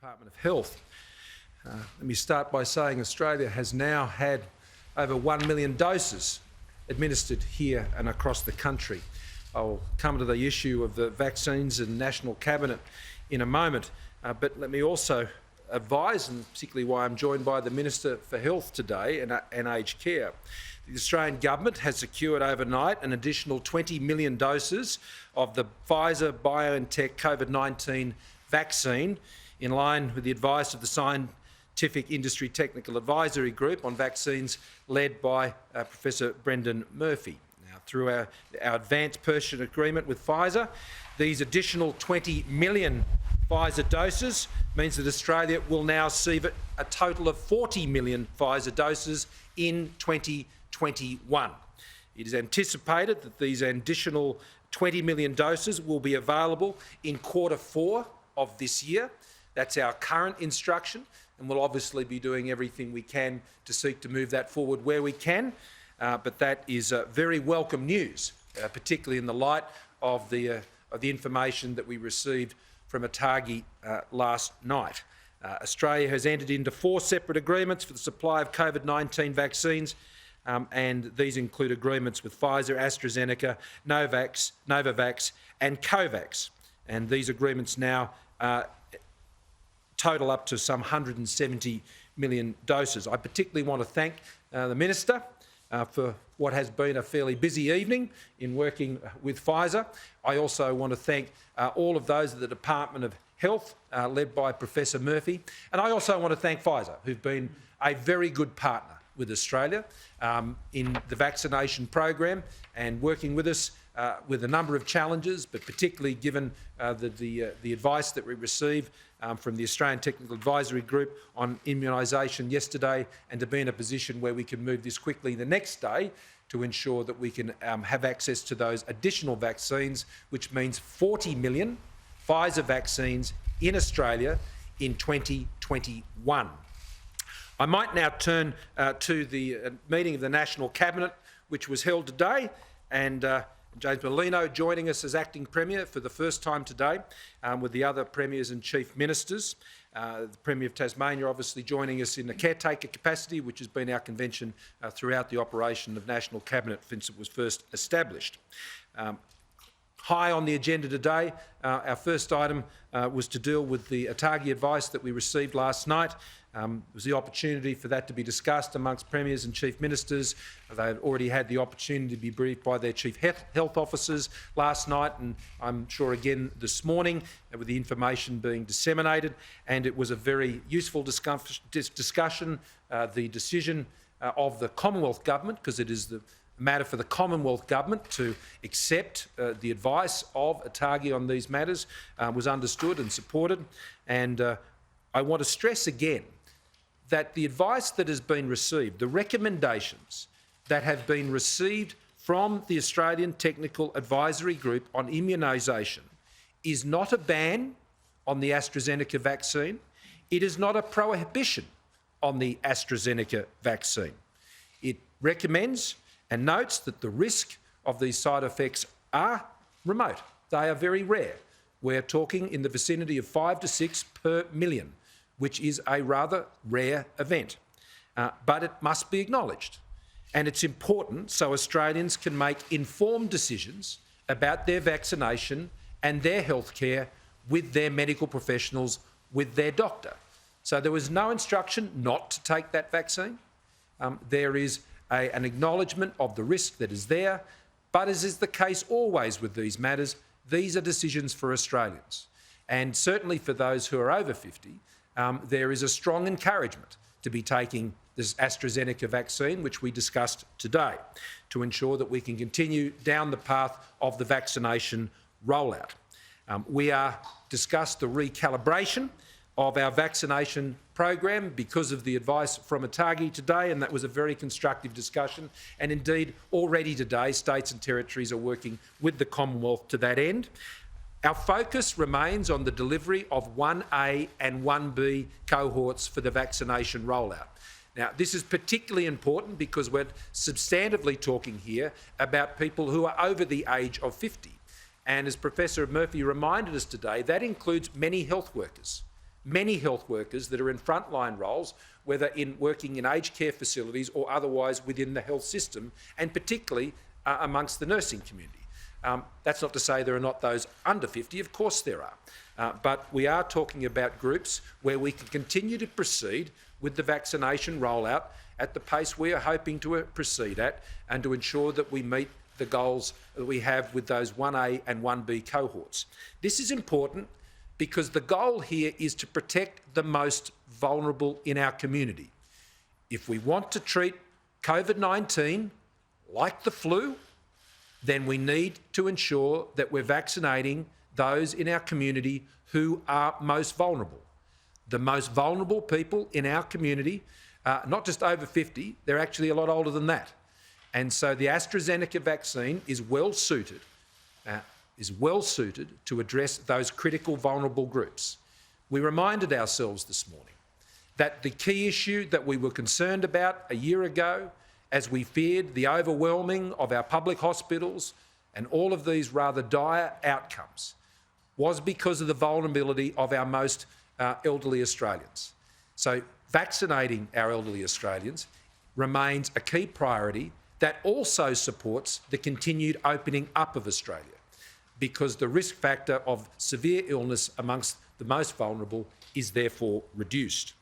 Department of Health. Let me start by saying Australia has now had over 1 million doses administered here and across the country. I'll come to the issue of the vaccines and National Cabinet in a moment, but let me also advise, and particularly why I'm joined by the Minister for Health today and Aged Care. The Australian Government has secured overnight an additional 20 million doses of the Pfizer BioNTech COVID-19 vaccine, in line with the advice of the Scientific Industry Technical Advisory Group on vaccines led by Professor Brendan Murphy. Now, through our advanced purchase agreement with Pfizer, these additional 20 million Pfizer doses means that Australia will now receive a total of 40 million Pfizer doses in 2021. It is anticipated that these additional 20 million doses will be available in Q4 of this year. That's our current instruction, and we'll obviously be doing everything we can to seek to move that forward where we can. But that is very welcome news, particularly in the light of the information that we received from ATAGI last night. Australia has entered into 4 separate agreements for the supply of COVID-19 vaccines, and these include agreements with Pfizer, AstraZeneca, Novavax and COVAX. And these agreements now total up to some 170 million doses. I particularly want to thank the Minister for what has been a fairly busy evening in working with Pfizer. I also want to thank all of those at the Department of Health, led by Professor Murphy. And I also want to thank Pfizer, who've been a very good partner with Australia in the vaccination program and working with us with a number of challenges, but particularly given the advice that we received from the Australian Technical Advisory Group on immunisation yesterday, and to be in a position where we can move this quickly the next day to ensure that we can have access to those additional vaccines, which means 40 million Pfizer vaccines in Australia in 2021. I might now turn to the meeting of the National Cabinet, which was held today, and James Merlino joining us as Acting Premier for the first time today, with the other Premiers and Chief Ministers. The Premier of Tasmania obviously joining us in the caretaker capacity, which has been our convention throughout the operation of National Cabinet since it was first established. High on the agenda today, our first item was to deal with the ATAGI advice that we received last night. It was the opportunity for that to be discussed amongst Premiers and Chief Ministers. They had already had the opportunity to be briefed by their Chief Health Officers last night, and I'm sure again this morning with the information being disseminated, and it was a very useful discussion. The decision of the Commonwealth Government, because it is the matter for the Commonwealth Government to accept the advice of ATAGI on these matters, was understood and supported. And I want to stress again that the advice that has been received, the recommendations that have been received from the Australian Technical Advisory Group on immunisation, is not a ban on the AstraZeneca vaccine. It is not a prohibition on the AstraZeneca vaccine. It recommends and notes that the risk of these side effects are remote. They are very rare. We're talking in the vicinity of 5 to 6 per million, which is a rather rare event. But it must be acknowledged. And it's important so Australians can make informed decisions about their vaccination and their health care with their medical professionals, with their doctor. So there was no instruction not to take that vaccine. There is an acknowledgement of the risk that is there, but as is the case always with these matters, these are decisions for Australians. And certainly for those who are over 50, there is a strong encouragement to be taking this AstraZeneca vaccine, which we discussed today, to ensure that we can continue down the path of the vaccination rollout. We are discussed the recalibration of our vaccination program because of the advice from ATAGI today, and that was a very constructive discussion. And indeed, already today, states and territories are working with the Commonwealth to that end. Our focus remains on the delivery of 1A and 1B cohorts for the vaccination rollout. Now, this is particularly important because we're substantively talking here about people who are over the age of 50. And as Professor Murphy reminded us today, that includes many health workers, many health workers that are in frontline roles, whether working in aged care facilities or otherwise within the health system, and particularly amongst the nursing community. That's not to say there are not those under 50, of course there are. But we are talking about groups where we can continue to proceed with the vaccination rollout at the pace we are hoping to proceed at, and to ensure that we meet the goals that we have with those 1A and 1B cohorts. This is important because the goal here is to protect the most vulnerable in our community. If we want to treat COVID-19 like the flu, then we need to ensure that we're vaccinating those in our community who are most vulnerable. The most vulnerable people in our community, not just over 50, they're actually a lot older than that. And so the AstraZeneca vaccine is well suited to address those critical vulnerable groups. We reminded ourselves this morning that the key issue that we were concerned about a year ago, as we feared the overwhelming of our public hospitals and all of these rather dire outcomes, was because of the vulnerability of our most elderly Australians. So vaccinating our elderly Australians remains a key priority that also supports the continued opening up of Australia, because the risk factor of severe illness amongst the most vulnerable is therefore reduced.